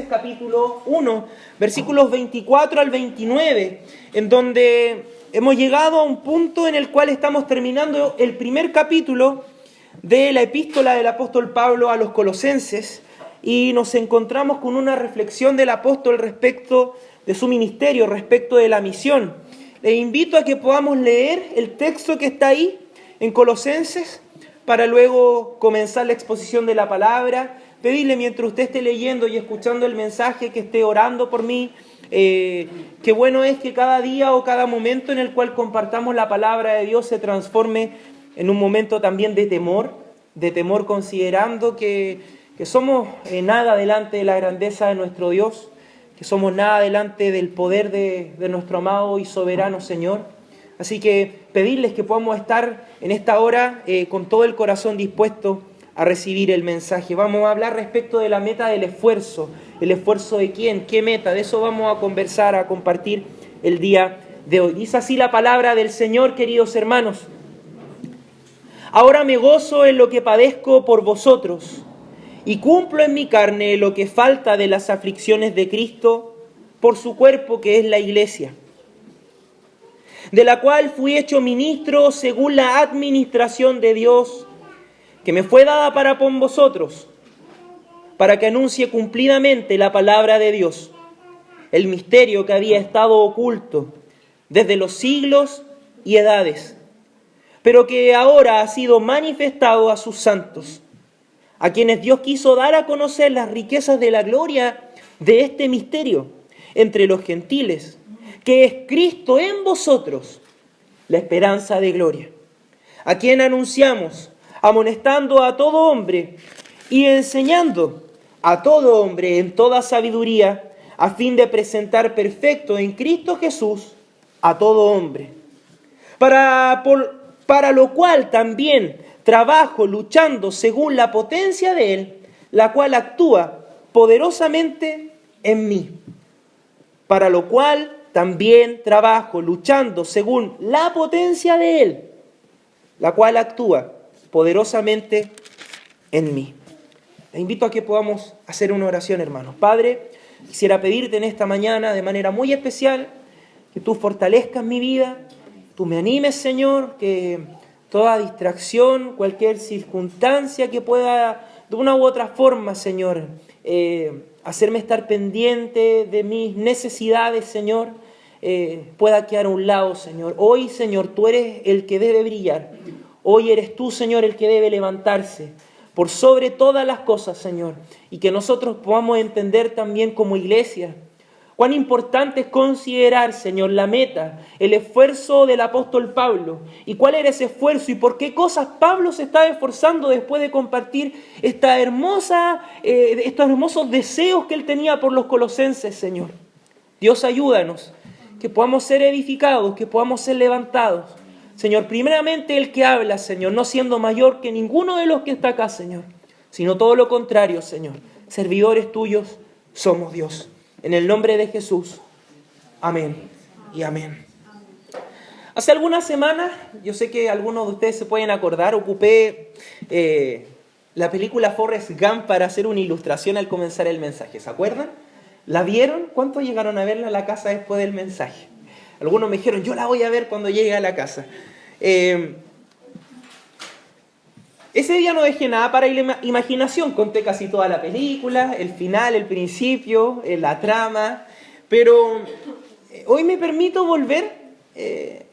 capítulo 1, versículos 24 al 29, en donde hemos llegado a un punto en el cual estamos terminando el primer capítulo de la epístola del apóstol Pablo a los Colosenses, y nos encontramos con una reflexión del apóstol respecto de su ministerio, respecto de la misión. Les invito a que podamos leer el texto que está ahí en Colosenses para luego comenzar la exposición de la palabra. Pedirle mientras usted esté leyendo y escuchando el mensaje que esté orando por mí. Qué bueno es que cada día o cada momento en el cual compartamos la palabra de Dios se transforme en un momento también de temor considerando que somos nada delante de la grandeza de nuestro Dios, que somos nada delante del poder de nuestro amado y soberano Señor. Así que pedirles que podamos estar en esta hora con todo el corazón dispuesto a recibir el mensaje. Vamos a hablar respecto de la meta del esfuerzo. ¿El esfuerzo de quién? ¿Qué meta? De eso vamos a conversar, a compartir el día de hoy. Dice así la palabra del Señor, queridos hermanos. Ahora me gozo en lo que padezco por vosotros y cumplo en mi carne lo que falta de las aflicciones de Cristo por su cuerpo, que es la iglesia, de la cual fui hecho ministro según la administración de Dios, que me fue dada para con vosotros, para que anuncie cumplidamente la palabra de Dios, el misterio que había estado oculto desde los siglos y edades, pero que ahora ha sido manifestado a sus santos, a quienes Dios quiso dar a conocer las riquezas de la gloria de este misterio entre los gentiles, que es Cristo en vosotros, la esperanza de gloria, a quien anunciamos, amonestando a todo hombre y enseñando a todo hombre en toda sabiduría, a fin de presentar perfecto en Cristo Jesús a todo hombre. Para lo cual también trabajo luchando según la potencia de Él, la cual actúa poderosamente en mí. Para lo cual también trabajo luchando según la potencia de Él, la cual actúa poderosamente en mí. Les invito a que podamos hacer una oración, hermanos. Padre, quisiera pedirte en esta mañana de manera muy especial que tú fortalezcas mi vida, tú me animes, Señor, que toda distracción, cualquier circunstancia que pueda de una u otra forma, Señor, hacerme estar pendiente de mis necesidades, Señor, pueda quedar a un lado, Señor. Hoy, Señor, tú eres el que debe brillar. Hoy eres tú, Señor, el que debe levantarse por sobre todas las cosas, Señor. Y que nosotros podamos entender también como iglesia cuán importante es considerar, Señor, la meta, el esfuerzo del apóstol Pablo. Y cuál era ese esfuerzo y por qué cosas Pablo se estaba esforzando después de compartir estos hermosos deseos que él tenía por los colosenses, Señor. Dios, ayúdanos, que podamos ser edificados, que podamos ser levantados. Señor, primeramente el que habla, Señor, no siendo mayor que ninguno de los que está acá, Señor, sino todo lo contrario, Señor. Servidores tuyos somos, Dios. En el nombre de Jesús. Amén y amén. Hace algunas semanas, yo sé que algunos de ustedes se pueden acordar, ocupé la película Forrest Gump para hacer una ilustración al comenzar el mensaje. ¿Se acuerdan? ¿La vieron? ¿Cuántos llegaron a verla a la casa después del mensaje? Algunos me dijeron, yo la voy a ver cuando llegue a la casa. Ese día no dejé nada para la imaginación. Conté casi toda la película, el final, el principio, la trama. Pero hoy me permito volver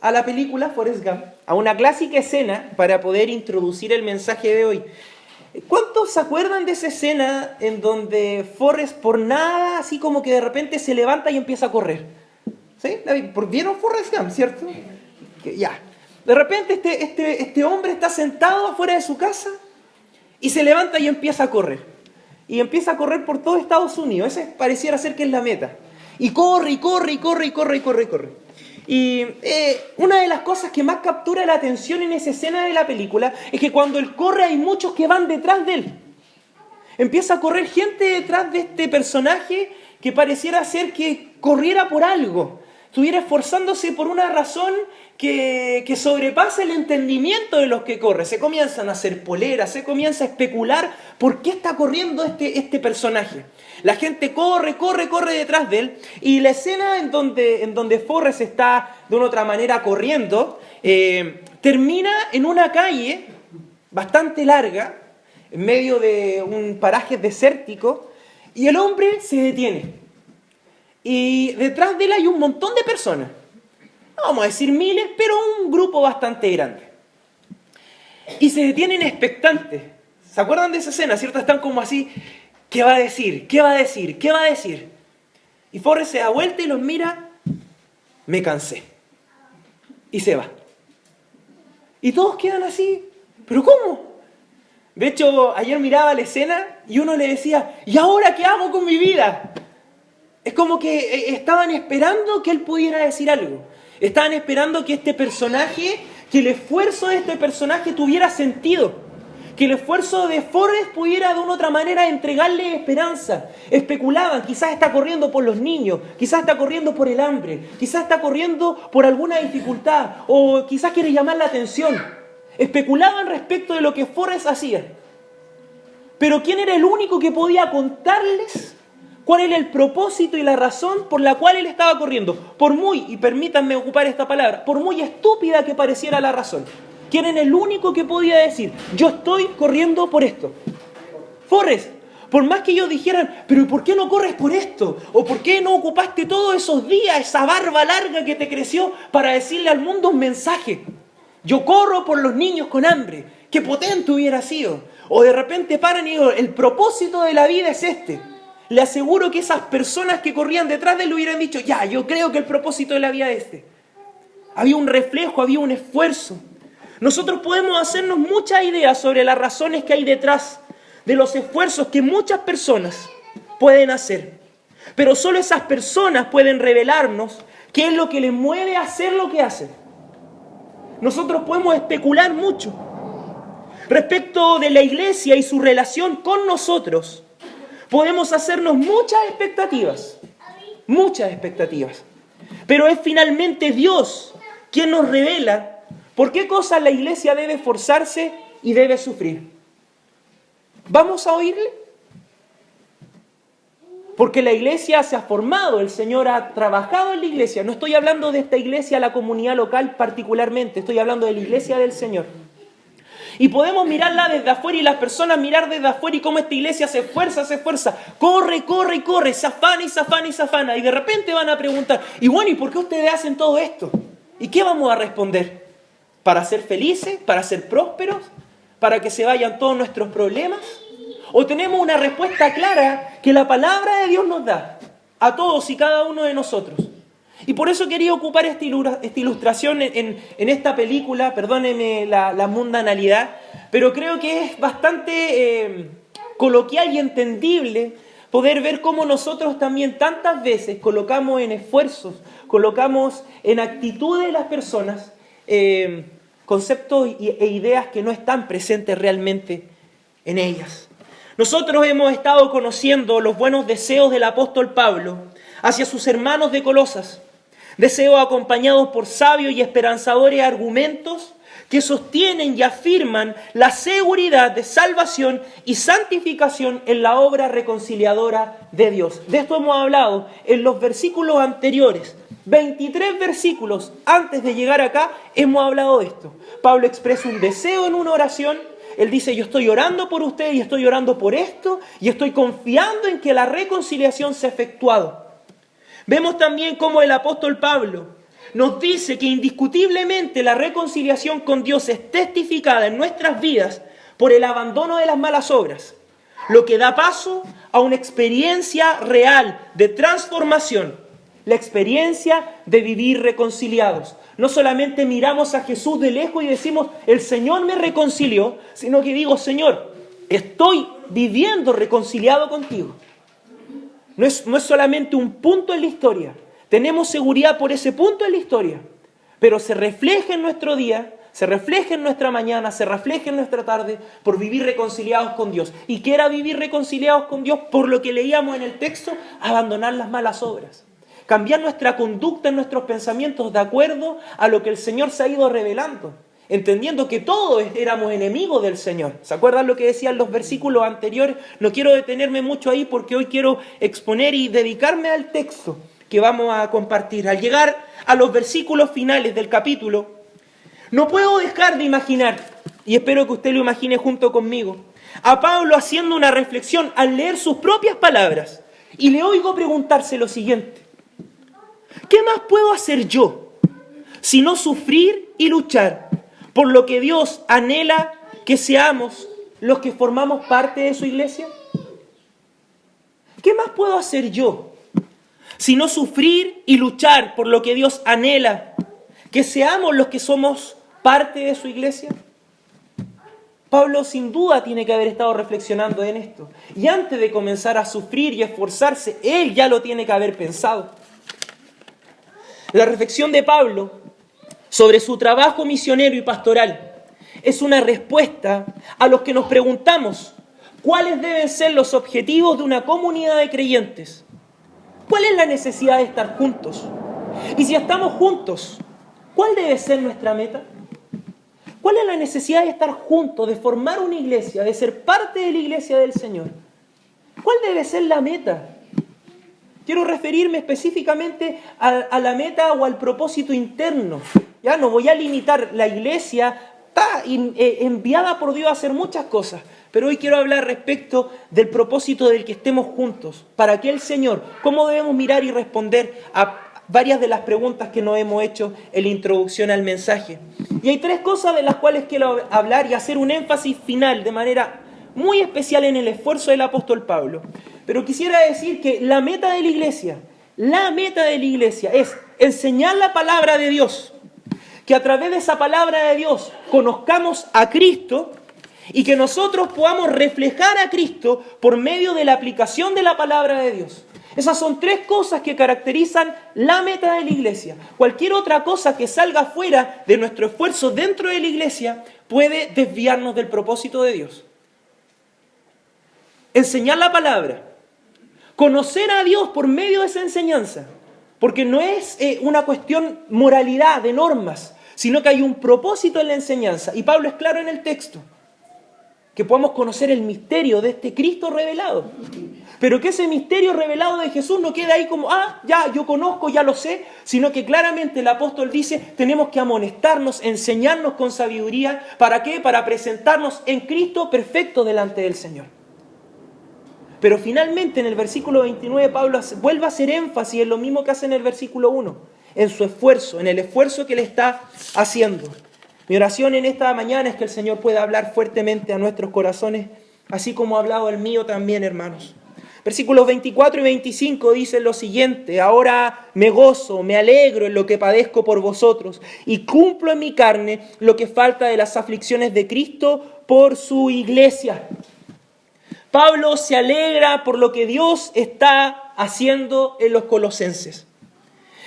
a la película Forrest Gump, a una clásica escena para poder introducir el mensaje de hoy. ¿Cuántos se acuerdan de esa escena en donde Forrest por nada, así como que de repente se levanta y empieza a correr? ¿Sí? ¿Vieron Forrest Gump, cierto? Ya. De repente este hombre está sentado afuera de su casa y se levanta y empieza a correr. Y empieza a correr por todo Estados Unidos. Ese pareciera ser que es la meta. Y corre, y corre, y corre, y corre, y corre, y corre. Y una de las cosas que más captura la atención en esa escena de la película es que cuando él corre hay muchos que van detrás de él. Empieza a correr gente detrás de este personaje que pareciera ser que corriera por algo, estuviera esforzándose por una razón que sobrepasa el entendimiento de los que corren. Se comienzan a hacer poleras, se comienza a especular por qué está corriendo este personaje. La gente corre detrás de él, y la escena en donde Forrest está de una otra manera corriendo, termina en una calle bastante larga, en medio de un paraje desértico, y el hombre se detiene. Y detrás de él hay un montón de personas. No vamos a decir miles, pero un grupo bastante grande. Y se detienen expectantes. ¿Se acuerdan de esa escena, cierto? Están como así, ¿qué va a decir? ¿Qué va a decir? ¿Qué va a decir? Y Forrest se da vuelta y los mira, me cansé. Y se va. Y todos quedan así, ¿pero cómo? De hecho, ayer miraba la escena y uno le decía, ¿y ahora qué hago con mi vida? Es como que estaban esperando que él pudiera decir algo. Estaban esperando que este personaje, que el esfuerzo de este personaje tuviera sentido. Que el esfuerzo de Forrest pudiera de una u otra manera entregarle esperanza. Especulaban, quizás está corriendo por los niños, quizás está corriendo por el hambre, quizás está corriendo por alguna dificultad, o quizás quiere llamar la atención. Especulaban respecto de lo que Forrest hacía. Pero ¿quién era el único que podía contarles cuál era el propósito y la razón por la cual él estaba corriendo? Por muy, y permítanme ocupar esta palabra, por muy estúpida que pareciera la razón. ¿Quién era el único que podía decir, yo estoy corriendo por esto? Forrest. Por más que ellos dijeran, pero ¿por qué no corres por esto? ¿O por qué no ocupaste todos esos días, esa barba larga que te creció, para decirle al mundo un mensaje? Yo corro por los niños con hambre. ¡Qué potente hubiera sido! O de repente paran y digo, el propósito de la vida es este. Le aseguro que esas personas que corrían detrás de él hubieran dicho, ya, yo creo que el propósito de la vida es este. Había un reflejo, había un esfuerzo. Nosotros podemos hacernos muchas ideas sobre las razones que hay detrás de los esfuerzos que muchas personas pueden hacer. Pero solo esas personas pueden revelarnos qué es lo que les mueve a hacer lo que hacen. Nosotros podemos especular mucho respecto de la iglesia y su relación con nosotros. Podemos hacernos muchas expectativas. Pero es finalmente Dios quien nos revela por qué cosas la iglesia debe esforzarse y debe sufrir. ¿Vamos a oírle? Porque la iglesia se ha formado, el Señor ha trabajado en la iglesia. No estoy hablando de esta iglesia, la comunidad local particularmente, estoy hablando de la iglesia del Señor. Y podemos mirarla desde afuera y las personas mirar desde afuera y cómo esta iglesia se esfuerza, corre, se afana. Y de repente van a preguntar, y bueno, ¿y por qué ustedes hacen todo esto? ¿Y qué vamos a responder? ¿Para ser felices? ¿Para ser prósperos? ¿Para que se vayan todos nuestros problemas? ¿O tenemos una respuesta clara que la palabra de Dios nos da a todos y cada uno de nosotros? Y por eso quería ocupar esta ilustración en esta película, perdónenme la mundanalidad, pero creo que es bastante coloquial y entendible poder ver cómo nosotros también tantas veces colocamos en esfuerzos, colocamos en actitudes de las personas conceptos e ideas que no están presentes realmente en ellas. Nosotros hemos estado conociendo los buenos deseos del apóstol Pablo hacia sus hermanos de Colosas, deseos acompañados por sabios y esperanzadores argumentos que sostienen y afirman la seguridad de salvación y santificación en la obra reconciliadora de Dios. De esto hemos hablado en los versículos anteriores. 23 versículos antes de llegar acá hemos hablado de esto. Pablo expresa un deseo en una oración. Él dice, yo estoy orando por ustedes y estoy orando por esto y estoy confiando en que la reconciliación se ha efectuado. Vemos también cómo el apóstol Pablo nos dice que indiscutiblemente la reconciliación con Dios es testificada en nuestras vidas por el abandono de las malas obras, lo que da paso a una experiencia real de transformación, la experiencia de vivir reconciliados. No solamente miramos a Jesús de lejos y decimos, el Señor me reconcilió, sino que digo, Señor, estoy viviendo reconciliado contigo. No es solamente un punto en la historia. Tenemos seguridad por ese punto en la historia. Pero se refleja en nuestro día, se refleja en nuestra mañana, se refleja en nuestra tarde por vivir reconciliados con Dios. ¿Y qué era vivir reconciliados con Dios? Por lo que leíamos en el texto, abandonar las malas obras. cambiar nuestra conducta en nuestros pensamientos de acuerdo a lo que el Señor se ha ido revelando, entendiendo que todos éramos enemigos del Señor. ¿Se acuerdan lo que decían los versículos anteriores? No quiero detenerme mucho ahí porque hoy quiero exponer y dedicarme al texto que vamos a compartir. Al llegar a los versículos finales del capítulo, no puedo dejar de imaginar, y espero que usted lo imagine junto conmigo, a Pablo haciendo una reflexión al leer sus propias palabras, y le oigo preguntarse lo siguiente: ¿qué más puedo hacer yo sino sufrir y luchar por lo que Dios anhela que seamos los que formamos parte de su iglesia? ¿Qué más puedo hacer yo sino sufrir y luchar por lo que Dios anhela que seamos los que somos parte de su iglesia? Pablo sin duda tiene que haber estado reflexionando en esto. Y antes de comenzar a sufrir y esforzarse, él ya lo tiene que haber pensado. La reflexión de Pablo sobre su trabajo misionero y pastoral es una respuesta a los que nos preguntamos cuáles deben ser los objetivos de una comunidad de creyentes. ¿Cuál es la necesidad de estar juntos? Y si estamos juntos, ¿cuál debe ser nuestra meta? ¿Cuál es la necesidad de estar juntos, de formar una iglesia, de ser parte de la iglesia del Señor? ¿Cuál debe ser la meta? Quiero referirme específicamente a la meta o al propósito interno. Ya no voy a limitar. La iglesia está enviada por Dios a hacer muchas cosas, pero hoy quiero hablar respecto del propósito del que estemos juntos. ¿Para qué el Señor? ¿Cómo debemos mirar y responder a varias de las preguntas que nos hemos hecho en la introducción al mensaje? Y hay tres cosas de las cuales quiero hablar y hacer un énfasis final de manera muy especial en el esfuerzo del apóstol Pablo. Pero quisiera decir que la meta de la iglesia es enseñar la palabra de Dios, que a través de esa palabra de Dios conozcamos a Cristo y que nosotros podamos reflejar a Cristo por medio de la aplicación de la palabra de Dios. Esas son tres cosas que caracterizan la meta de la iglesia. Cualquier otra cosa que salga fuera de nuestro esfuerzo dentro de la iglesia puede desviarnos del propósito de Dios. Enseñar la palabra, conocer a Dios por medio de esa enseñanza, porque no es una cuestión moralidad, de normas, sino que hay un propósito en la enseñanza. Y Pablo es claro en el texto, que podamos conocer el misterio de este Cristo revelado. Pero que ese misterio revelado de Jesús no quede ahí como, ya, yo conozco, ya lo sé, sino que claramente el apóstol dice, tenemos que amonestarnos, enseñarnos con sabiduría. ¿Para qué? Para presentarnos en Cristo perfecto delante del Señor. Pero finalmente en el versículo 29 Pablo vuelve a hacer énfasis en lo mismo que hace en el versículo 1, en su esfuerzo, en el esfuerzo que él está haciendo. Mi oración en esta mañana es que el Señor pueda hablar fuertemente a nuestros corazones, así como ha hablado el mío también, hermanos. Versículos 24 y 25 dicen lo siguiente: ahora me gozo, me alegro en lo que padezco por vosotros y cumplo en mi carne lo que falta de las aflicciones de Cristo por su iglesia. Pablo se alegra por lo que Dios está haciendo en los colosenses.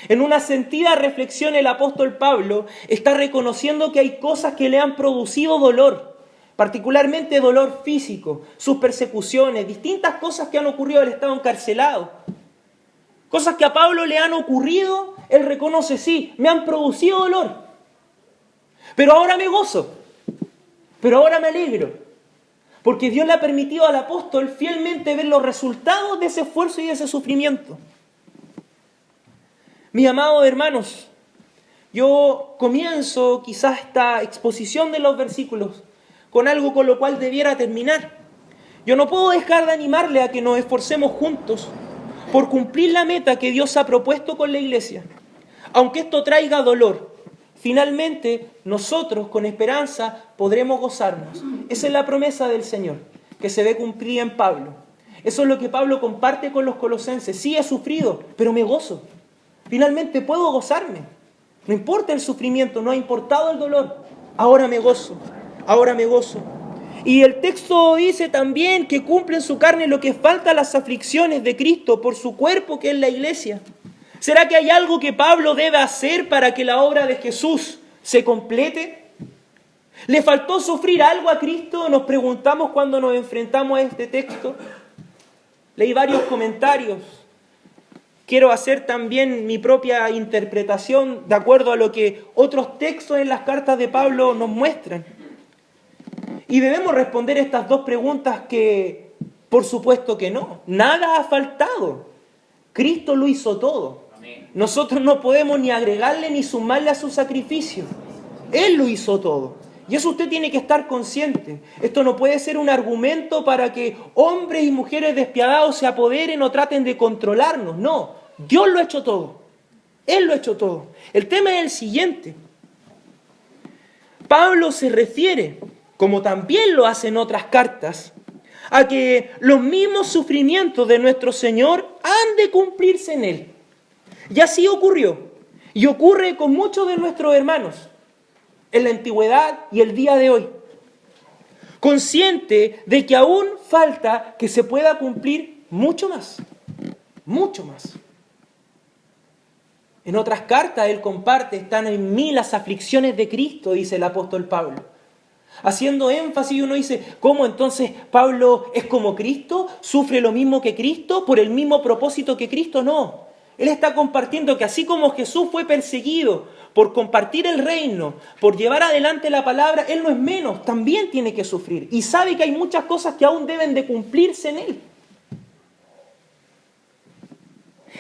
En una sentida reflexión el apóstol Pablo está reconociendo que hay cosas que le han producido dolor, particularmente dolor físico, sus persecuciones, distintas cosas que han ocurrido, él estaba encarcelado. Cosas que a Pablo le han ocurrido, él reconoce, sí, me han producido dolor. Pero ahora me gozo, pero ahora me alegro. Porque Dios le ha permitido al apóstol fielmente ver los resultados de ese esfuerzo y de ese sufrimiento. Mis amados hermanos, yo comienzo quizás esta exposición de los versículos con algo con lo cual debiera terminar. Yo no puedo dejar de animarle a que nos esforcemos juntos por cumplir la meta que Dios ha propuesto con la iglesia. Aunque esto traiga dolor, finalmente nosotros con esperanza podremos gozarnos. Esa es la promesa del Señor que se ve cumplida en Pablo. Eso es lo que Pablo comparte con los colosenses. Sí, he sufrido, pero me gozo. Finalmente puedo gozarme. No importa el sufrimiento, no ha importado el dolor. Ahora me gozo, ahora me gozo. Y el texto dice también que cumple en su carne lo que falta a las aflicciones de Cristo por su cuerpo, que es la iglesia. ¿Será que hay algo que Pablo debe hacer para que la obra de Jesús se complete? ¿Le faltó sufrir algo a Cristo? Nos preguntamos cuando nos enfrentamos a este texto. Leí varios comentarios quiero hacer también mi propia interpretación de acuerdo a lo que otros textos en las cartas de Pablo nos muestran. Y debemos responder estas dos preguntas que, por supuesto que no. Nada ha faltado. Cristo lo hizo todo. Nosotros no podemos ni agregarle ni sumarle a su sacrificio. Él lo hizo todo. Y eso usted tiene que estar consciente. Esto no puede ser un argumento para que hombres y mujeres despiadados se apoderen o traten de controlarnos. No, Dios lo ha hecho todo. Él lo ha hecho todo. El tema es el siguiente. Pablo se refiere, como también lo hace en otras cartas, a que los mismos sufrimientos de nuestro Señor han de cumplirse en Él. Y así ocurrió. Y ocurre con muchos de nuestros hermanos en la antigüedad y el día de hoy. Consciente de que aún falta que se pueda cumplir mucho más. Mucho más. En otras cartas él comparte, están en mí las aflicciones de Cristo, dice el apóstol Pablo. Haciendo énfasis, uno dice, ¿cómo entonces Pablo es como Cristo? ¿Sufre lo mismo que Cristo? ¿Por el mismo propósito que Cristo? No. Él está compartiendo que así como Jesús fue perseguido por compartir el reino, por llevar adelante la palabra, Él no es menos, también tiene que sufrir. Y sabe que hay muchas cosas que aún deben de cumplirse en Él.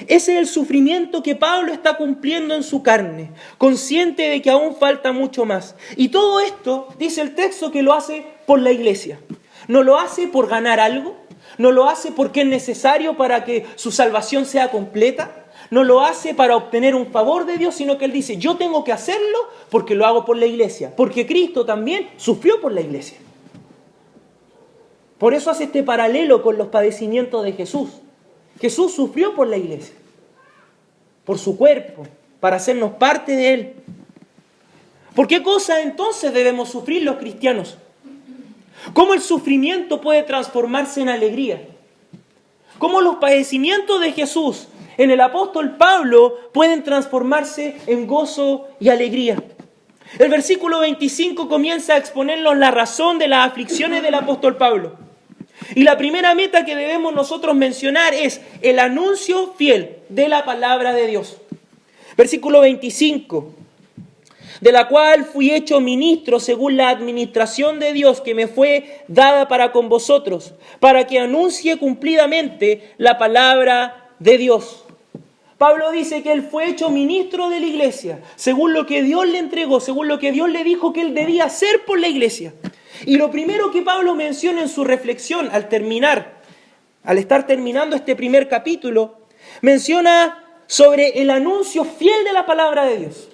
Ese es el sufrimiento que Pablo está cumpliendo en su carne, consciente de que aún falta mucho más. Y todo esto, dice el texto, que lo hace por la iglesia. No lo hace por ganar algo, no lo hace porque es necesario para que su salvación sea completa, no lo hace para obtener un favor de Dios, sino que él dice, yo tengo que hacerlo porque lo hago por la iglesia, porque Cristo también sufrió por la iglesia. Por eso hace este paralelo con los padecimientos de Jesús. Jesús sufrió por la iglesia, por su cuerpo, para hacernos parte de Él. ¿Por qué cosas entonces debemos sufrir los cristianos? ¿Cómo el sufrimiento puede transformarse en alegría? ¿Cómo los padecimientos de Jesús en el apóstol Pablo pueden transformarse en gozo y alegría? El versículo 25 comienza a exponernos la razón de las aflicciones del apóstol Pablo. Y la primera meta que debemos nosotros mencionar es el anuncio fiel de la palabra de Dios. Versículo 25. De la cual fui hecho ministro según la administración de Dios que me fue dada para con vosotros, para que anuncie cumplidamente la palabra de Dios. Pablo dice que él fue hecho ministro de la iglesia, según lo que Dios le entregó, según lo que Dios le dijo que él debía hacer por la iglesia. Y lo primero que Pablo menciona en su reflexión al estar terminando este primer capítulo, menciona sobre el anuncio fiel de la palabra de Dios.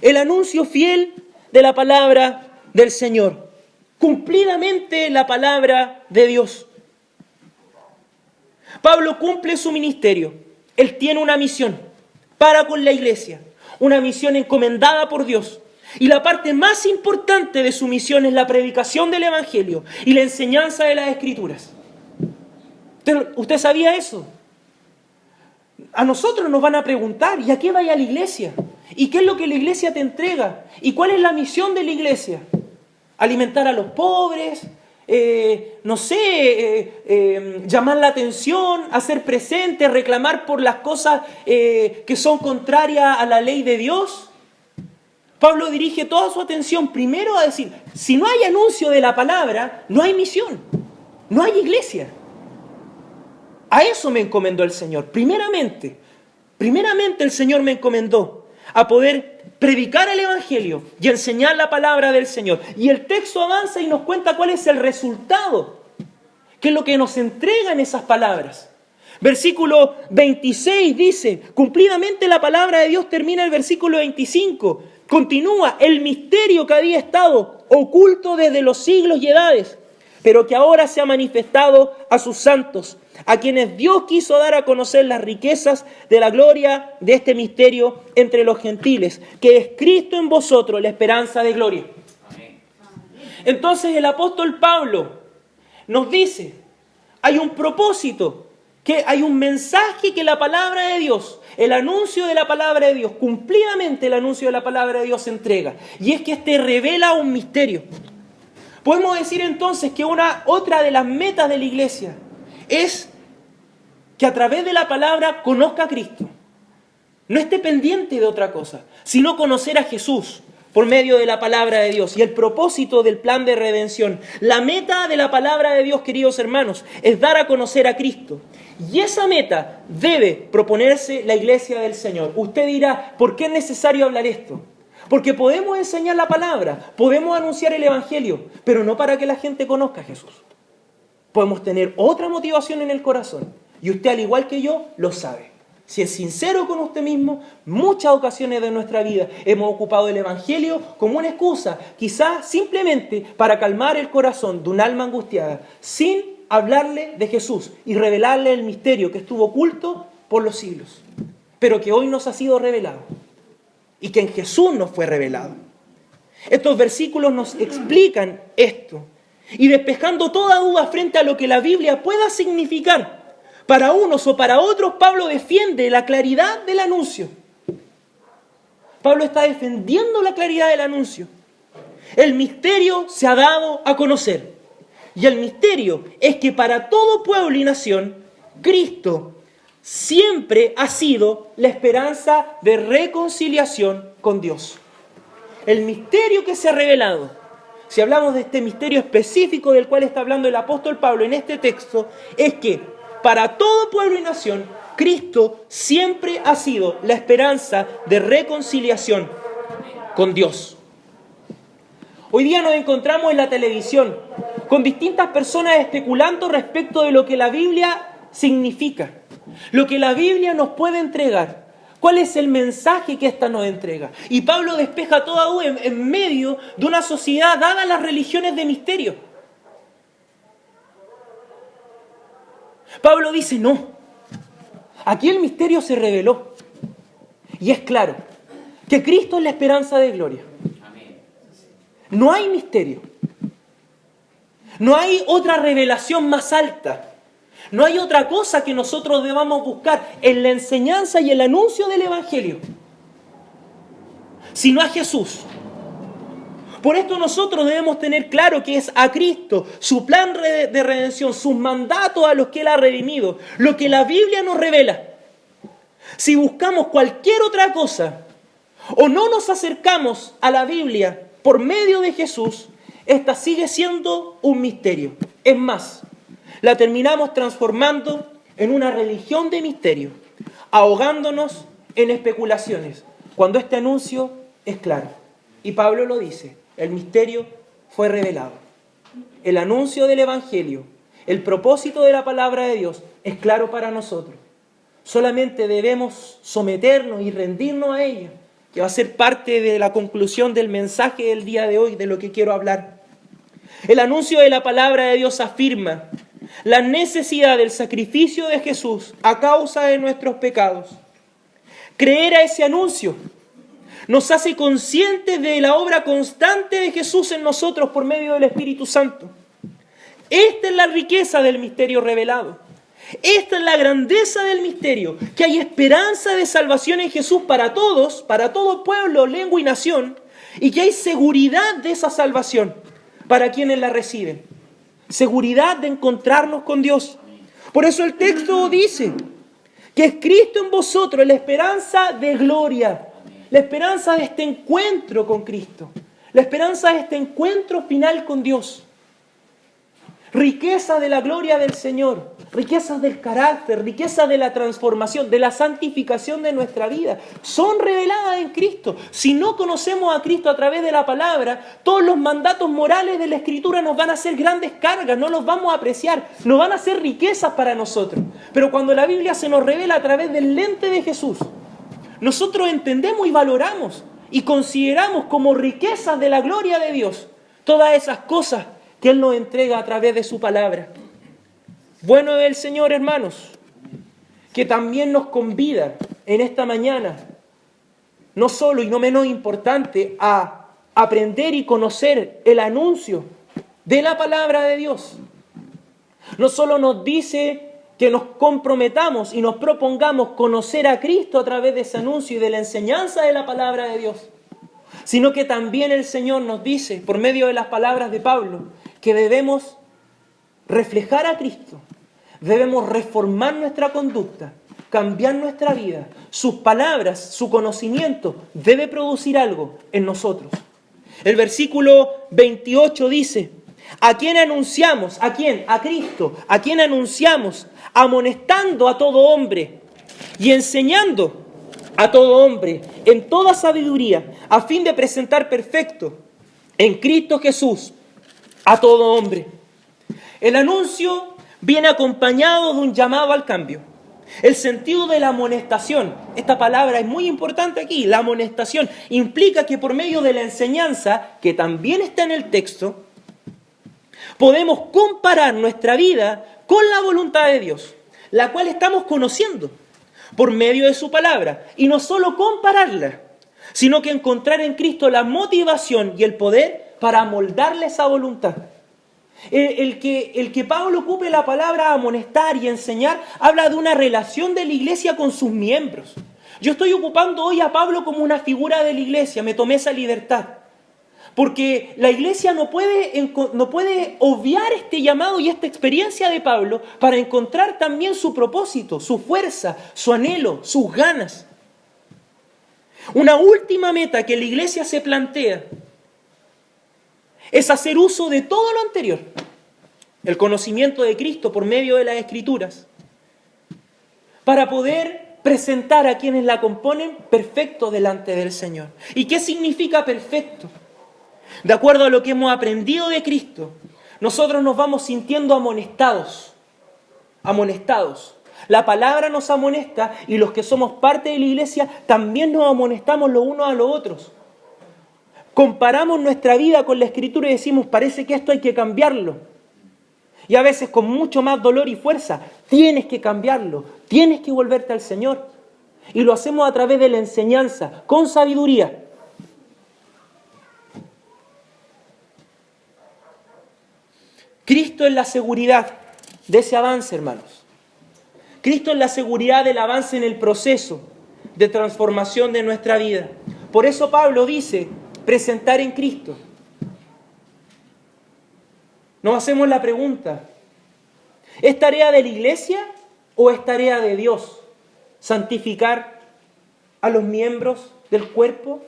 El anuncio fiel de la palabra del Señor. Cumplidamente la palabra de Dios. Pablo cumple su ministerio. Él tiene una misión para con la iglesia. Una misión encomendada por Dios. Y la parte más importante de su misión es la predicación del Evangelio y la enseñanza de las Escrituras. ¿Usted sabía eso? A nosotros nos van a preguntar, ¿y a qué vaya la iglesia? ¿Y qué es lo que la iglesia te entrega? ¿Y cuál es la misión de la iglesia? ¿Alimentar a los pobres? Llamar la atención, hacer presente, reclamar por las cosas que son contrarias a la ley de Dios. Pablo dirige toda su atención primero a decir, si no hay anuncio de la palabra, no hay misión, no hay iglesia. A eso me encomendó el Señor. Primeramente el Señor me encomendó a poder predicar el Evangelio y enseñar la palabra del Señor. Y el texto avanza y nos cuenta cuál es el resultado, qué es lo que nos entregan esas palabras. Versículo 26 dice, cumplidamente la palabra de Dios, termina el versículo 25. Continúa, el misterio que había estado oculto desde los siglos y edades, pero que ahora se ha manifestado a sus santos, a quienes Dios quiso dar a conocer las riquezas de la gloria de este misterio entre los gentiles, que es Cristo en vosotros, la esperanza de gloria. Amén. Entonces el apóstol Pablo nos dice, hay un propósito, que hay un mensaje que la palabra de Dios, el anuncio de la palabra de Dios, cumplidamente el anuncio de la palabra de Dios entrega. Y es que este revela un misterio. Podemos decir entonces que otra de las metas de la iglesia es que a través de la palabra conozca a Cristo. No esté pendiente de otra cosa, sino conocer a Jesús por medio de la palabra de Dios. Y el propósito del plan de redención, la meta de la palabra de Dios, queridos hermanos, es dar a conocer a Cristo. Y esa meta debe proponerse la iglesia del Señor. Usted dirá, ¿por qué es necesario hablar esto? Porque podemos enseñar la palabra, podemos anunciar el Evangelio, pero no para que la gente conozca a Jesús. Podemos tener otra motivación en el corazón. Y usted, al igual que yo, lo sabe. Si es sincero con usted mismo, muchas ocasiones de nuestra vida hemos ocupado el Evangelio como una excusa, quizás simplemente para calmar el corazón de un alma angustiada, sin hablarle de Jesús y revelarle el misterio que estuvo oculto por los siglos, pero que hoy nos ha sido revelado y que en Jesús nos fue revelado. Estos versículos nos explican esto y despejando toda duda frente a lo que la Biblia pueda significar. Para unos o para otros, Pablo defiende la claridad del anuncio. Pablo está defendiendo la claridad del anuncio. El misterio se ha dado a conocer. Y el misterio es que para todo pueblo y nación, Cristo siempre ha sido la esperanza de reconciliación con Dios. El misterio que se ha revelado, si hablamos de este misterio específico del cual está hablando el apóstol Pablo en este texto, es que para todo pueblo y nación, Cristo siempre ha sido la esperanza de reconciliación con Dios. Hoy día nos encontramos en la televisión con distintas personas especulando respecto de lo que la Biblia significa, lo que la Biblia nos puede entregar, cuál es el mensaje que ésta nos entrega. Y Pablo despeja toda duda en medio de una sociedad dada a las religiones de misterio. Pablo dice, no, aquí el misterio se reveló. Y es claro, que Cristo es la esperanza de gloria. No hay misterio. No hay otra revelación más alta. No hay otra cosa que nosotros debamos buscar en la enseñanza y el anuncio del Evangelio, sino a Jesús. Por esto nosotros debemos tener claro que es a Cristo, su plan de redención, sus mandatos a los que Él ha redimido, lo que la Biblia nos revela. Si buscamos cualquier otra cosa o no nos acercamos a la Biblia por medio de Jesús, esta sigue siendo un misterio. Es más, la terminamos transformando en una religión de misterio, ahogándonos en especulaciones, cuando este anuncio es claro. Y Pablo lo dice. El misterio fue revelado. El anuncio del Evangelio, el propósito de la palabra de Dios es claro para nosotros. Solamente debemos someternos y rendirnos a ella, que va a ser parte de la conclusión del mensaje del día de hoy, de lo que quiero hablar. El anuncio de la palabra de Dios afirma la necesidad del sacrificio de Jesús a causa de nuestros pecados. Creer a ese anuncio nos hace conscientes de la obra constante de Jesús en nosotros por medio del Espíritu Santo. Esta es la riqueza del misterio revelado. Esta es la grandeza del misterio, que hay esperanza de salvación en Jesús para todos, para todo pueblo, lengua y nación, y que hay seguridad de esa salvación para quienes la reciben. Seguridad de encontrarnos con Dios. Por eso el texto dice que es Cristo en vosotros la esperanza de gloria. La esperanza de este encuentro con Cristo. La esperanza de este encuentro final con Dios. Riqueza de la gloria del Señor. Riquezas del carácter, riquezas de la transformación, de la santificación de nuestra vida. Son reveladas en Cristo. Si no conocemos a Cristo a través de la palabra, todos los mandatos morales de la Escritura nos van a hacer grandes cargas, no los vamos a apreciar, nos van a ser riquezas para nosotros. Pero cuando la Biblia se nos revela a través del lente de Jesús, nosotros entendemos y valoramos y consideramos como riquezas de la gloria de Dios todas esas cosas que Él nos entrega a través de su palabra. Bueno es el Señor, hermanos, que también nos convida en esta mañana, no solo y no menos importante, a aprender y conocer el anuncio de la palabra de Dios. No solo nos dice que nos comprometamos y nos propongamos conocer a Cristo a través de ese anuncio y de la enseñanza de la palabra de Dios, sino que también el Señor nos dice, por medio de las palabras de Pablo, que debemos reflejar a Cristo, Debemos reformar nuestra conducta, cambiar nuestra vida. Sus palabras, su conocimiento debe producir algo en nosotros. El versículo 28 dice: ¿a quién anunciamos? ¿A quién? A Cristo. ¿A quién anunciamos? Amonestando a todo hombre y enseñando a todo hombre en toda sabiduría, a fin de presentar perfecto en Cristo Jesús a todo hombre. El anuncio viene acompañado de un llamado al cambio. El sentido de la amonestación, esta palabra es muy importante aquí. La amonestación implica que por medio de la enseñanza, que también está en el texto, podemos comparar nuestra vida con la voluntad de Dios, la cual estamos conociendo por medio de su palabra. Y no solo compararla, sino que encontrar en Cristo la motivación y el poder para amoldarle esa voluntad. El que Pablo ocupe la palabra amonestar y enseñar habla de una relación de la iglesia con sus miembros. Yo estoy ocupando hoy a Pablo como una figura de la iglesia, me tomé esa libertad. Porque la iglesia no puede obviar este llamado y esta experiencia de Pablo para encontrar también su propósito, su fuerza, su anhelo, sus ganas. Una última meta que la iglesia se plantea es hacer uso de todo lo anterior, el conocimiento de Cristo por medio de las Escrituras, para poder presentar a quienes la componen perfecto delante del Señor. ¿Y qué significa perfecto? De acuerdo a lo que hemos aprendido de Cristo, nosotros nos vamos sintiendo amonestados. La palabra nos amonesta y los que somos parte de la iglesia también nos amonestamos los unos a los otros. Comparamos nuestra vida con la Escritura y decimos, parece que esto hay que cambiarlo. Y a veces con mucho más dolor y fuerza, tienes que cambiarlo, tienes que volverte al Señor. Y lo hacemos a través de la enseñanza, con sabiduría. Cristo es la seguridad de ese avance, hermanos. Cristo es la seguridad del avance en el proceso de transformación de nuestra vida. Por eso Pablo dice, presentar en Cristo. Nos hacemos la pregunta, ¿es tarea de la iglesia o es tarea de Dios santificar a los miembros del cuerpo?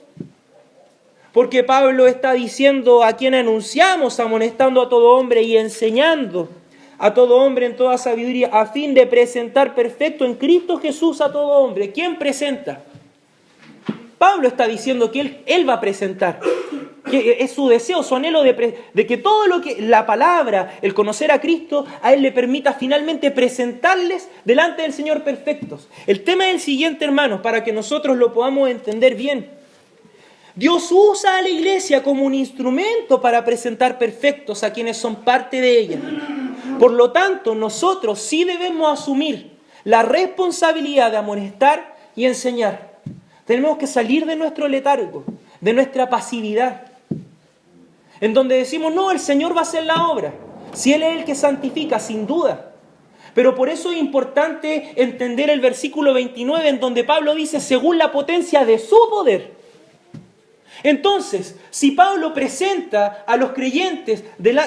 Porque Pablo está diciendo a quien anunciamos, amonestando a todo hombre y enseñando a todo hombre en toda sabiduría, a fin de presentar perfecto en Cristo Jesús a todo hombre. ¿Quién presenta? Pablo está diciendo que él va a presentar, que es su deseo, su anhelo de que todo lo que la palabra, el conocer a Cristo, a él le permita finalmente presentarles delante del Señor perfectos. El tema es el siguiente, hermanos, para que nosotros lo podamos entender bien. Dios usa a la iglesia como un instrumento para presentar perfectos a quienes son parte de ella. Por lo tanto, nosotros sí debemos asumir la responsabilidad de amonestar y enseñar. Tenemos que salir de nuestro letargo, de nuestra pasividad, en donde decimos, no, el Señor va a hacer la obra. Si Él es el que santifica, sin duda. Pero por eso es importante entender el versículo 29, en donde Pablo dice, según la potencia de su poder. Entonces, si Pablo presenta a los creyentes,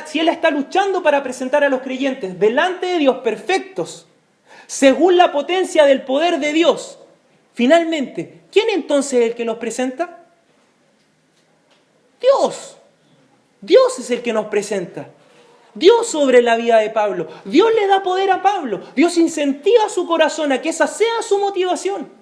si él está luchando para presentar a los creyentes delante de Dios perfectos, según la potencia del poder de Dios, finalmente, ¿quién entonces es el que los presenta? Dios. Dios es el que nos presenta. Dios sobre la vida de Pablo. Dios le da poder a Pablo. Dios incentiva su corazón a que esa sea su motivación.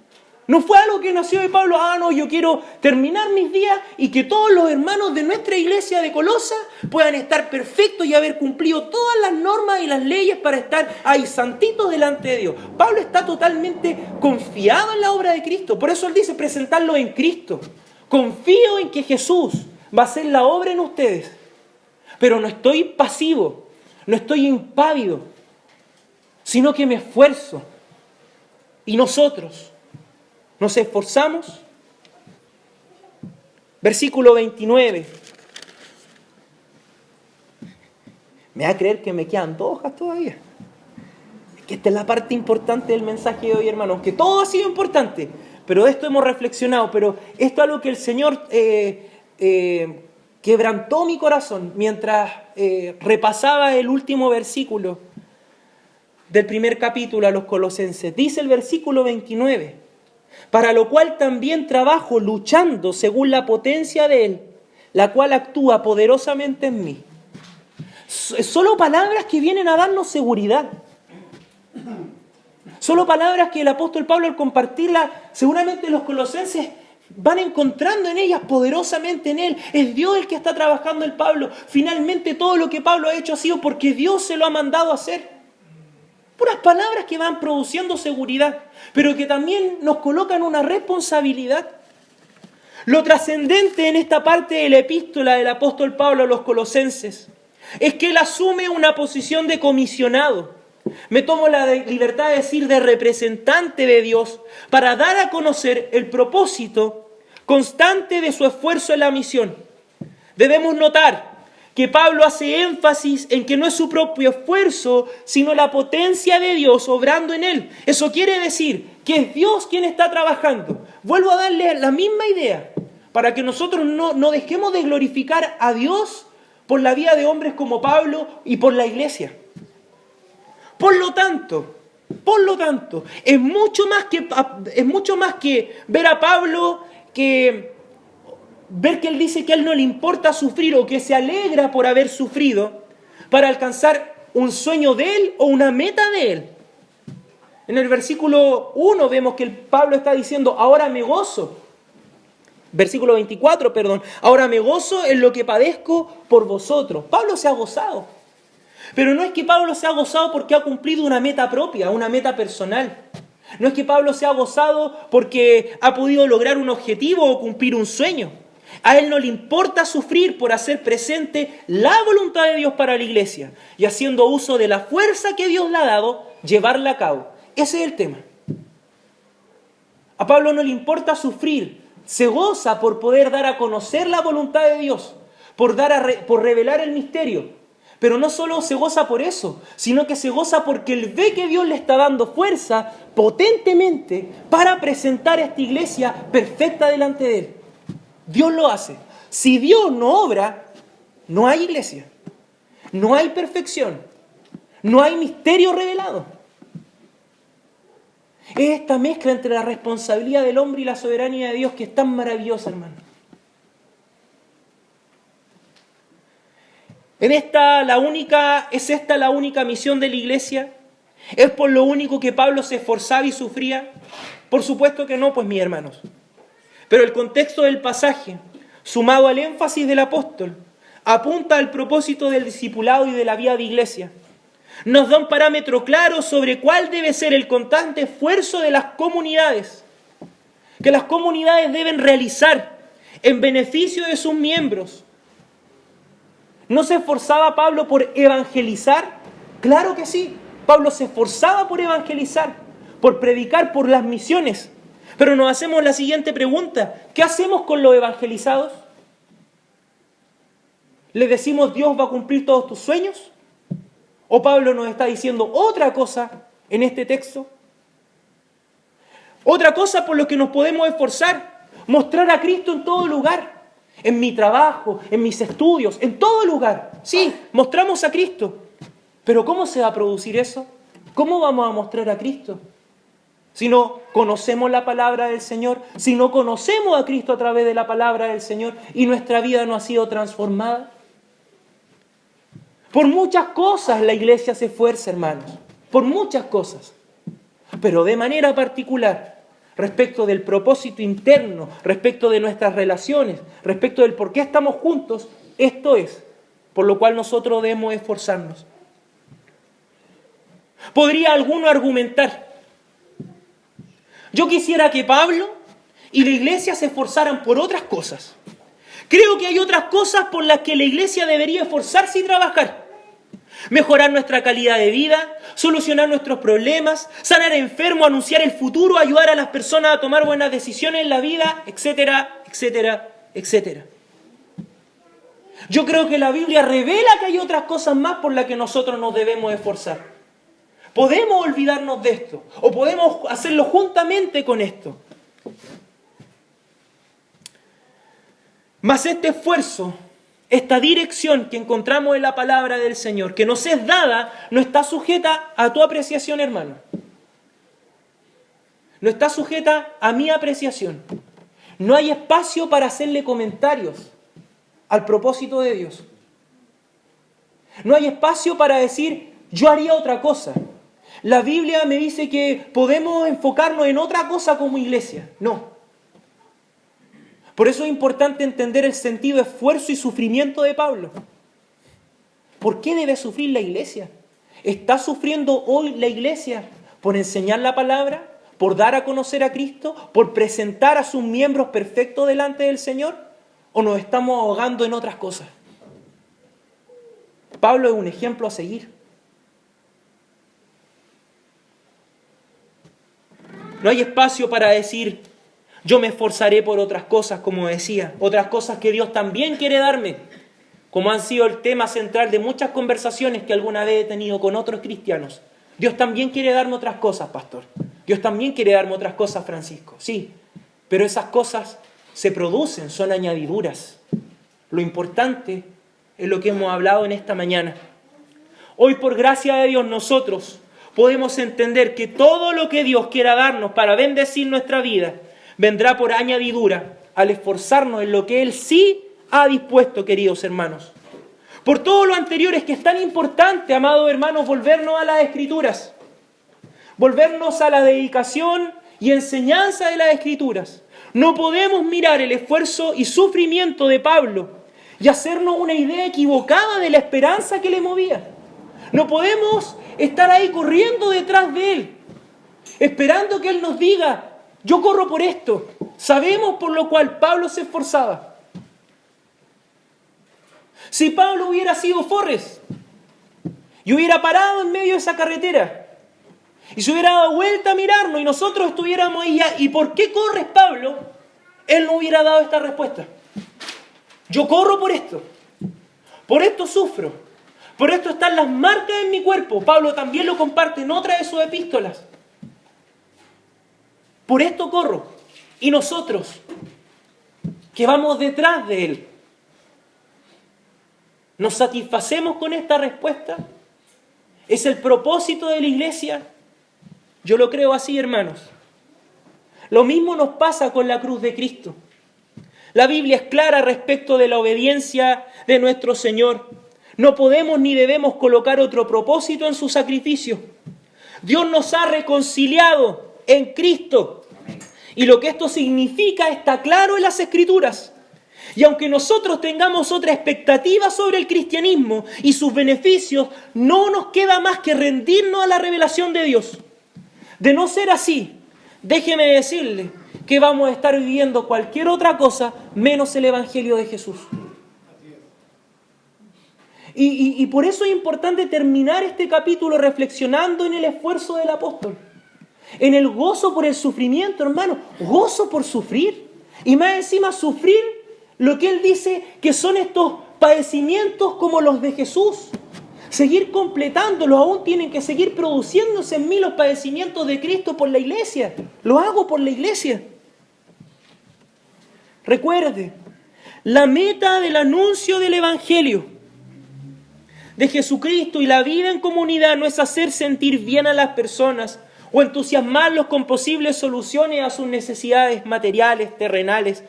No fue algo que nació de Pablo, yo quiero terminar mis días y que todos los hermanos de nuestra iglesia de Colosa puedan estar perfectos y haber cumplido todas las normas y las leyes para estar ahí santitos delante de Dios. Pablo está totalmente confiado en la obra de Cristo. Por eso él dice presentarlo en Cristo. Confío en que Jesús va a hacer la obra en ustedes. Pero no estoy pasivo, no estoy impávido, sino que me esfuerzo. Y nosotros nos esforzamos. Versículo 29. ¿Me va a creer que me quedan 2 hojas todavía? Es que esta es la parte importante del mensaje de hoy, hermanos. Que todo ha sido importante, pero de esto hemos reflexionado. Pero esto es algo que el Señor quebrantó mi corazón mientras repasaba el último versículo. del primer capítulo a los Colosenses. Dice el versículo 29, para lo cual también trabajo luchando según la potencia de Él, la cual actúa poderosamente en mí. Solo palabras que vienen a darnos seguridad. Solo palabras que el apóstol Pablo, al compartirlas, seguramente los colosenses van encontrando en ellas poderosamente en Él. Es Dios el que está trabajando en Pablo. Finalmente todo lo que Pablo ha hecho ha sido porque Dios se lo ha mandado a hacer. Puras palabras que van produciendo seguridad, pero que también nos colocan una responsabilidad. Lo trascendente en esta parte de la epístola del apóstol Pablo a los colosenses es que él asume una posición de comisionado. Me tomo la libertad de decir de representante de Dios para dar a conocer el propósito constante de su esfuerzo en la misión. Debemos notar que Pablo hace énfasis en que no es su propio esfuerzo, sino la potencia de Dios obrando en él. Eso quiere decir que es Dios quien está trabajando. Vuelvo a darle la misma idea, para que nosotros no dejemos de glorificar a Dios por la vida de hombres como Pablo y por la iglesia. Por lo tanto, es mucho más que ver a Pablo, ver que él dice que a él no le importa sufrir o que se alegra por haber sufrido para alcanzar un sueño de él o una meta de él. En el versículo 1 vemos que Pablo está diciendo, ahora me gozo. Versículo 24, ahora me gozo en lo que padezco por vosotros. Pablo se ha gozado. Pero no es que Pablo se ha gozado porque ha cumplido una meta propia, una meta personal. No es que Pablo se ha gozado porque ha podido lograr un objetivo o cumplir un sueño. A él no le importa sufrir por hacer presente la voluntad de Dios para la iglesia y haciendo uso de la fuerza que Dios le ha dado, llevarla a cabo. Ese es el tema. A Pablo no le importa sufrir, se goza por poder dar a conocer la voluntad de Dios, por revelar el misterio. Pero no solo se goza por eso, sino que se goza porque él ve que Dios le está dando fuerza potentemente para presentar a esta iglesia perfecta delante de él. Dios lo hace. Si Dios no obra, no hay iglesia, no hay perfección, no hay misterio revelado. Es esta mezcla entre la responsabilidad del hombre y la soberanía de Dios que es tan maravillosa, hermano. ¿Es esta la única misión de la iglesia? ¿Es por lo único que Pablo se esforzaba y sufría? Por supuesto que no, pues mis hermanos. Pero el contexto del pasaje, sumado al énfasis del apóstol, apunta al propósito del discipulado y de la vida de iglesia. Nos da un parámetro claro sobre cuál debe ser el constante esfuerzo de las comunidades, que las comunidades deben realizar en beneficio de sus miembros. ¿No se esforzaba Pablo por evangelizar? Claro que sí. Pablo se esforzaba por evangelizar, por predicar, por las misiones. Pero nos hacemos la siguiente pregunta. ¿Qué hacemos con los evangelizados? ¿Les decimos Dios va a cumplir todos tus sueños? ¿O Pablo nos está diciendo otra cosa en este texto? Otra cosa por lo que nos podemos esforzar. Mostrar a Cristo en todo lugar. En mi trabajo, en mis estudios, en todo lugar. Sí, mostramos a Cristo. Pero ¿cómo se va a producir eso? ¿Cómo vamos a mostrar a Cristo? Si no conocemos la palabra del Señor, si no conocemos a Cristo a través de la palabra del Señor y nuestra vida no ha sido transformada. Por muchas cosas la iglesia se esfuerza, hermanos. Por muchas cosas. Pero de manera particular, respecto del propósito interno, respecto de nuestras relaciones, respecto del por qué estamos juntos, esto es por lo cual nosotros debemos esforzarnos. ¿Podría alguno argumentar? Yo quisiera que Pablo y la iglesia se esforzaran por otras cosas. Creo que hay otras cosas por las que la iglesia debería esforzarse y trabajar. Mejorar nuestra calidad de vida, solucionar nuestros problemas, sanar enfermos, anunciar el futuro, ayudar a las personas a tomar buenas decisiones en la vida, etcétera, etcétera, etcétera. Yo creo que la Biblia revela que hay otras cosas más por las que nosotros nos debemos esforzar. Podemos olvidarnos de esto, o podemos hacerlo juntamente con esto. Mas este esfuerzo esta dirección que encontramos en la palabra del Señor, que nos es dada, no está sujeta a tu apreciación, hermano. No está sujeta a mi apreciación. No hay espacio para hacerle comentarios al propósito de Dios. No hay espacio para decir, yo haría otra cosa. La Biblia me dice que podemos enfocarnos en otra cosa como iglesia. No. Por eso es importante entender el sentido, esfuerzo y sufrimiento de Pablo. ¿Por qué debe sufrir la iglesia? ¿Está sufriendo hoy la iglesia por enseñar la palabra? ¿Por dar a conocer a Cristo? ¿Por presentar a sus miembros perfectos delante del Señor? ¿O nos estamos ahogando en otras cosas? Pablo es un ejemplo a seguir. No hay espacio para decir, yo me esforzaré por otras cosas, como decía, otras cosas que Dios también quiere darme, como han sido el tema central de muchas conversaciones que alguna vez he tenido con otros cristianos. Dios también quiere darme otras cosas, pastor. Dios también quiere darme otras cosas, Francisco. Sí, pero esas cosas se producen, son añadiduras. Lo importante es lo que hemos hablado en esta mañana. Hoy, por gracia de Dios, nosotros podemos entender que todo lo que Dios quiera darnos para bendecir nuestra vida vendrá por añadidura al esforzarnos en lo que Él sí ha dispuesto, queridos hermanos. Por todo lo anterior es que es tan importante, amados hermanos, volvernos a las Escrituras, volvernos a la dedicación y enseñanza de las Escrituras. No podemos mirar el esfuerzo y sufrimiento de Pablo y hacernos una idea equivocada de la esperanza que le movía. No podemos estar ahí corriendo detrás de Él, esperando que Él nos diga, yo corro por esto. Sabemos por lo cual Pablo se esforzaba. Si Pablo hubiera sido Forrest y hubiera parado en medio de esa carretera y se hubiera dado vuelta a mirarnos y nosotros estuviéramos ahí ya, ¿y por qué corres, Pablo? Él no hubiera dado esta respuesta. Yo corro por esto sufro, por esto están las marcas en mi cuerpo. Pablo también lo comparte en otra de sus epístolas. Por esto corro. Y nosotros, que vamos detrás de Él, ¿nos satisfacemos con esta respuesta? ¿Es el propósito de la iglesia? Yo lo creo así, hermanos. Lo mismo nos pasa con la cruz de Cristo. La Biblia es clara respecto de la obediencia de nuestro Señor. No podemos ni debemos colocar otro propósito en su sacrificio. Dios nos ha reconciliado en Cristo. Y lo que esto significa está claro en las Escrituras. Y aunque nosotros tengamos otra expectativa sobre el cristianismo y sus beneficios, no nos queda más que rendirnos a la revelación de Dios. De no ser así, déjeme decirle que vamos a estar viviendo cualquier otra cosa menos el Evangelio de Jesús. Y por eso es importante terminar este capítulo reflexionando en el esfuerzo del apóstol. En el gozo por el sufrimiento, hermano. Gozo por sufrir. Y más encima sufrir lo que él dice que son estos padecimientos como los de Jesús. Seguir completándolos, aún tienen que seguir produciéndose en mí los padecimientos de Cristo por la iglesia. Lo hago por la iglesia. Recuerde, la meta del anuncio del Evangelio de Jesucristo y la vida en comunidad no es hacer sentir bien a las personas o entusiasmarlos con posibles soluciones a sus necesidades materiales, terrenales.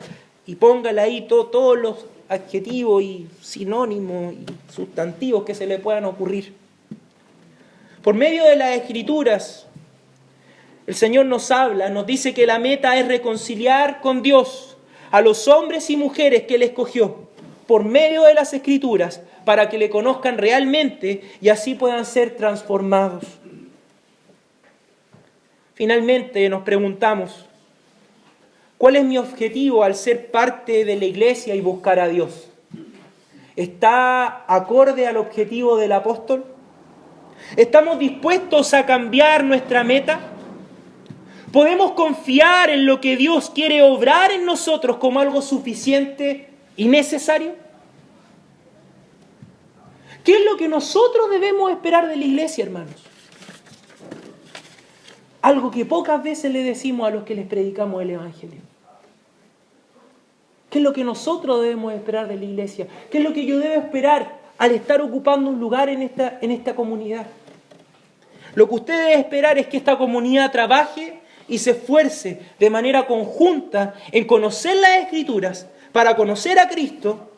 Y póngale ahí todos los adjetivos y sinónimos y sustantivos que se le puedan ocurrir. Por medio de las Escrituras, el Señor nos habla, nos dice que la meta es reconciliar con Dios a los hombres y mujeres que Él escogió por medio de las Escrituras para que le conozcan realmente y así puedan ser transformados. Finalmente nos preguntamos, ¿cuál es mi objetivo al ser parte de la iglesia y buscar a Dios? ¿Está acorde al objetivo del apóstol? ¿Estamos dispuestos a cambiar nuestra meta? ¿Podemos confiar en lo que Dios quiere obrar en nosotros como algo suficiente y necesario? ¿Qué es lo que nosotros debemos esperar de la iglesia, hermanos? Algo que pocas veces le decimos a los que les predicamos el Evangelio. ¿Qué es lo que nosotros debemos esperar de la iglesia? ¿Qué es lo que yo debo esperar al estar ocupando un lugar en esta comunidad? Lo que usted debe esperar es que esta comunidad trabaje y se esfuerce de manera conjunta en conocer las Escrituras para conocer a Cristo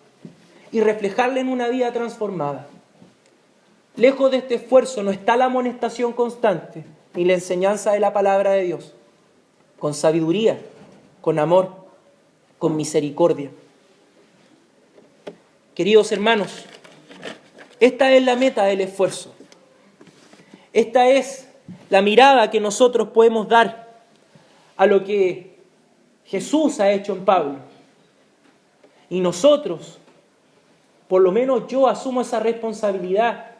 y reflejarle en una vida transformada. Lejos de este esfuerzo no está la amonestación constante ni la enseñanza de la palabra de Dios, con sabiduría, con amor, con misericordia. Queridos hermanos, esta es la meta del esfuerzo. Esta es la mirada que nosotros podemos dar a lo que Jesús ha hecho en Pablo. Y nosotros, por lo menos yo asumo esa responsabilidad,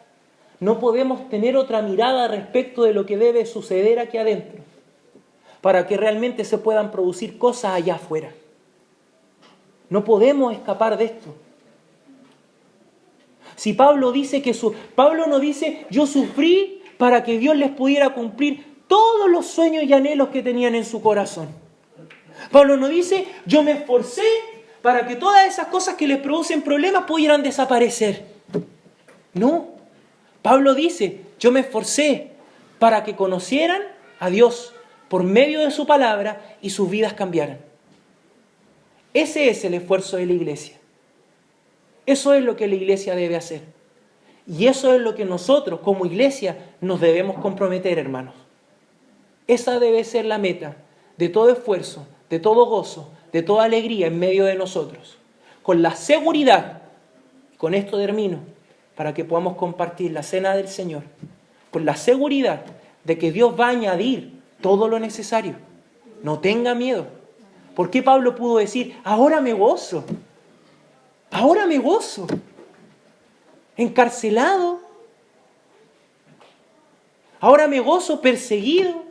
no podemos tener otra mirada respecto de lo que debe suceder aquí adentro, para que realmente se puedan producir cosas allá afuera. No podemos escapar de esto. Si Pablo dice Pablo no dice, yo sufrí para que Dios les pudiera cumplir todos los sueños y anhelos que tenían en su corazón. Pablo no dice, yo me esforcé para que todas esas cosas que les producen problemas pudieran desaparecer. No. Pablo dice, yo me esforcé para que conocieran a Dios por medio de su palabra y sus vidas cambiaran. Ese es el esfuerzo de la iglesia. Eso es lo que la iglesia debe hacer. Y eso es lo que nosotros como iglesia nos debemos comprometer, hermanos. Esa debe ser la meta de todo esfuerzo, de todo gozo, de toda alegría en medio de nosotros. Con la seguridad, con esto termino, para que podamos compartir la cena del Señor, con la seguridad de que Dios va a añadir todo lo necesario. No tenga miedo. ¿Por qué Pablo pudo decir, ahora me gozo? Ahora me gozo. Encarcelado. Ahora me gozo perseguido.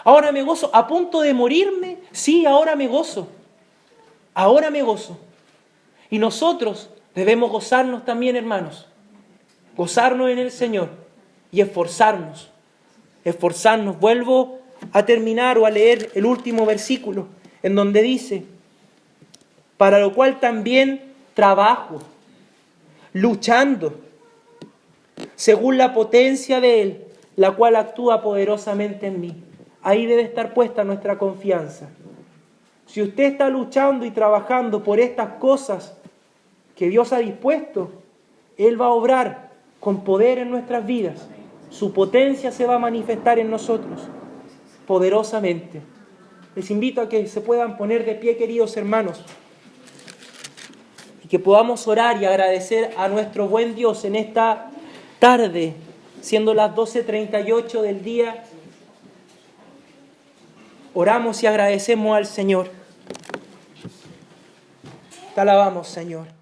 Ahora me gozo a punto de morirme. Sí, ahora me gozo. Ahora me gozo. Y nosotros debemos gozarnos también, hermanos. Gozarnos en el Señor y esforzarnos. Esforzarnos. Vuelvo a terminar o a leer el último versículo en donde dice, para lo cual también trabajo, luchando, según la potencia de Él, la cual actúa poderosamente en mí. Ahí debe estar puesta nuestra confianza. Si usted está luchando y trabajando por estas cosas que Dios ha dispuesto, Él va a obrar con poder en nuestras vidas. Su potencia se va a manifestar en nosotros poderosamente. Les invito a que se puedan poner de pie, queridos hermanos, y que podamos orar y agradecer a nuestro buen Dios en esta tarde, siendo las 12:38 del día. Oramos y agradecemos al Señor. Te alabamos, Señor.